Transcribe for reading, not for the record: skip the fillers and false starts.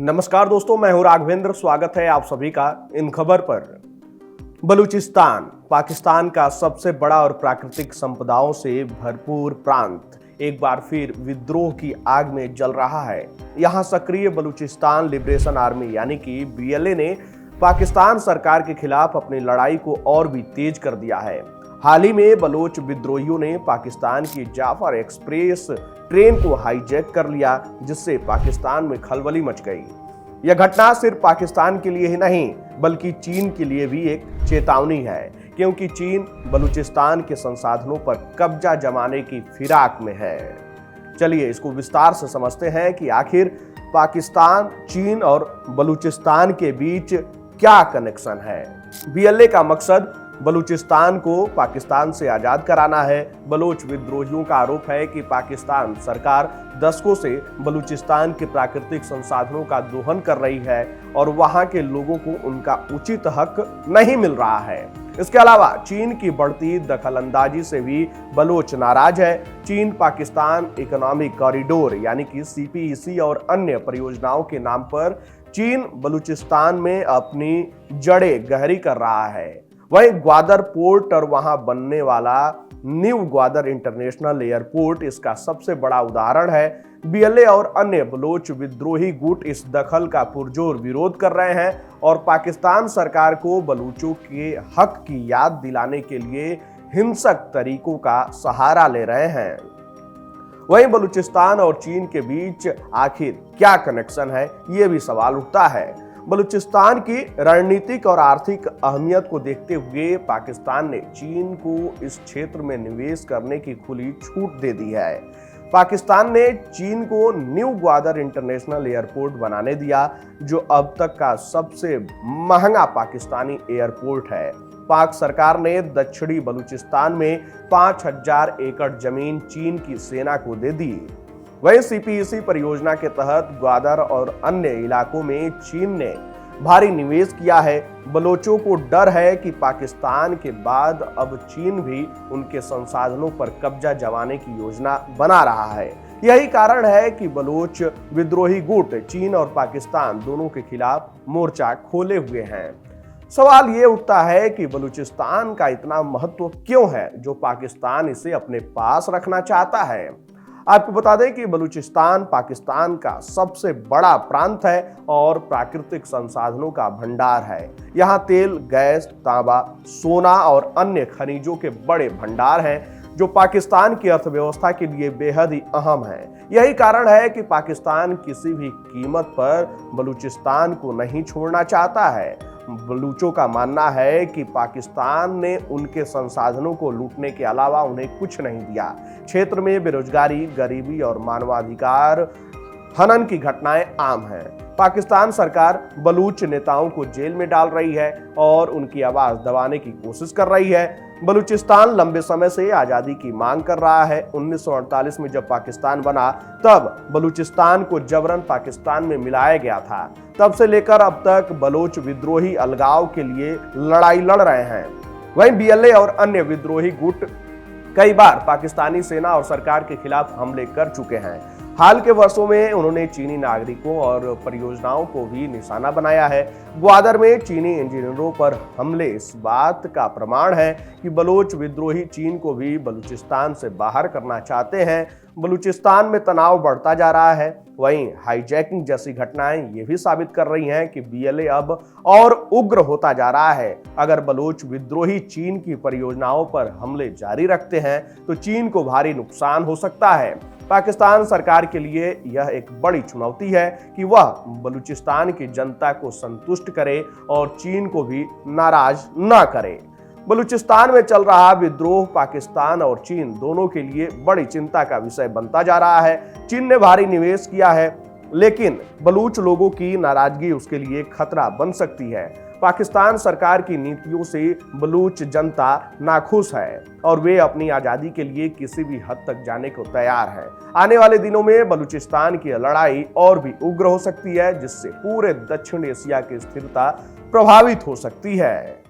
नमस्कार दोस्तों, मैं हूं राघवेंद्र। स्वागत है आप सभी का इन खबर पर। बलूचिस्तान पाकिस्तान का सबसे बड़ा और प्राकृतिक संपदाओं से भरपूर प्रांत एक बार फिर विद्रोह की आग में जल रहा है। यहां सक्रिय बलूचिस्तान लिबरेशन आर्मी यानी कि बीएलए ने पाकिस्तान सरकार के खिलाफ अपनी लड़ाई को और भी तेज कर दिया है। हाल ही में बलोच विद्रोहियों ने पाकिस्तान की जाफर एक्सप्रेस ट्रेन को हाईजैक कर लिया, जिससे पाकिस्तान में खलबली मच गई। यह घटना सिर्फ पाकिस्तान के लिए ही नहीं बल्कि चीन के लिए भी एक चेतावनी है, क्योंकि चीन बलूचिस्तान के संसाधनों पर कब्जा जमाने की फिराक में है। चलिए इसको विस्तार से समझते हैं कि आखिर पाकिस्तान, चीन और बलूचिस्तान के बीच क्या कनेक्शन है। बीएलए का मकसद बलूचिस्तान को पाकिस्तान से आजाद कराना है। बलोच विद्रोहियों का आरोप है कि पाकिस्तान सरकार दशकों से बलूचिस्तान के प्राकृतिक संसाधनों का दोहन कर रही है और वहां के लोगों को उनका उचित हक नहीं मिल रहा है। इसके अलावा चीन की बढ़ती दखलंदाजी से भी बलोच नाराज है। चीन पाकिस्तान इकोनॉमिक कॉरिडोर यानी कि सीपीईसी और अन्य परियोजनाओं के नाम पर चीन बलूचिस्तान में अपनी जड़ें गहरी कर रहा है। वहीं ग्वादर पोर्ट और वहां बनने वाला न्यू ग्वादर इंटरनेशनल एयरपोर्ट इसका सबसे बड़ा उदाहरण है। बीएलए और अन्य बलोच विद्रोही गुट इस दखल का पुरजोर विरोध कर रहे हैं और पाकिस्तान सरकार को बलूचों के हक की याद दिलाने के लिए हिंसक तरीकों का सहारा ले रहे हैं। वहीं बलूचिस्तान और चीन के बीच आखिर क्या कनेक्शन है, ये भी सवाल उठता है। बलूचिस्तान की रणनीतिक और आर्थिक अहमियत को देखते हुए पाकिस्तान ने चीन को इस क्षेत्र में निवेश करने की खुली छूट दे दी है। पाकिस्तान ने चीन को न्यू ग्वादर इंटरनेशनल एयरपोर्ट बनाने दिया, जो अब तक का सबसे महंगा पाकिस्तानी एयरपोर्ट है। पाक सरकार ने दक्षिणी बलूचिस्तान में 5000 एकड़ जमीन चीन की सेना को दे दी। वहीं सीपीईसी परियोजना के तहत ग्वादर और अन्य इलाकों में चीन ने भारी निवेश किया है। बलोचों को डर है कि पाकिस्तान के बाद अब चीन भी उनके संसाधनों पर कब्जा जमाने की योजना बना रहा है। यही कारण है कि बलोच विद्रोही गुट चीन और पाकिस्तान दोनों के खिलाफ मोर्चा खोले हुए हैं। सवाल ये उठता है कि बलूचिस्तान का इतना महत्व क्यों है जो पाकिस्तान इसे अपने पास रखना चाहता है। आपको बता दें कि बलूचिस्तान पाकिस्तान का सबसे बड़ा प्रांत है और प्राकृतिक संसाधनों का भंडार है। यहाँ तेल, गैस, तांबा, सोना और अन्य खनिजों के बड़े भंडार हैं, जो पाकिस्तान की अर्थव्यवस्था के लिए बेहद ही अहम है। यही कारण है कि पाकिस्तान किसी भी कीमत पर बलूचिस्तान को नहीं छोड़ना चाहता है। बलूचों का मानना है कि पाकिस्तान ने उनके संसाधनों को लूटने के अलावा उन्हें कुछ नहीं दिया। क्षेत्र में बेरोजगारी, गरीबी और मानवाधिकार हनन की घटनाएं आम हैं। पाकिस्तान सरकार बलूच नेताओं को जेल में डाल रही है और उनकी आवाज दबाने की कोशिश कर रही है। बलूचिस्तान लंबे समय से आजादी की मांग कर रहा है। 1948 में जब पाकिस्तान बना तब बलूचिस्तान को जबरन पाकिस्तान में मिलाया गया था। तब से लेकर अब तक बलोच विद्रोही अलगाव के लिए लड़ाई लड़ रहे हैं। वहीं बीएलए और अन्य विद्रोही गुट कई बार पाकिस्तानी सेना और सरकार के खिलाफ हमले कर चुके हैं। हाल के वर्षों में उन्होंने चीनी नागरिकों और परियोजनाओं को भी निशाना बनाया है। ग्वादर में चीनी इंजीनियरों पर हमले इस बात का प्रमाण है कि बलोच विद्रोही चीन को भी बलूचिस्तान से बाहर करना चाहते हैं। बलूचिस्तान में तनाव बढ़ता जा रहा है। वहीं हाईजैकिंग जैसी घटनाएं ये भी साबित कर रही हैं कि बीएलए अब और उग्र होता जा रहा है। अगर बलोच विद्रोही चीन की परियोजनाओं पर हमले जारी रखते हैं तो चीन को भारी नुकसान हो सकता है। पाकिस्तान सरकार के लिए यह एक बड़ी चुनौती है कि वह बलूचिस्तान की जनता को संतुष्ट करे और चीन को भी नाराज न करे। बलूचिस्तान में चल रहा विद्रोह पाकिस्तान और चीन दोनों के लिए बड़ी चिंता का विषय बनता जा रहा है। चीन ने भारी निवेश किया है, लेकिन बलूच लोगों की नाराजगी उसके लिए खतरा बन सकती है। पाकिस्तान सरकार की नीतियों से बलूच जनता नाखुश है और वे अपनी आजादी के लिए किसी भी हद तक जाने को तैयार है। आने वाले दिनों में बलूचिस्तान की लड़ाई और भी उग्र हो सकती है, जिससे पूरे दक्षिण एशिया की स्थिरता प्रभावित हो सकती है।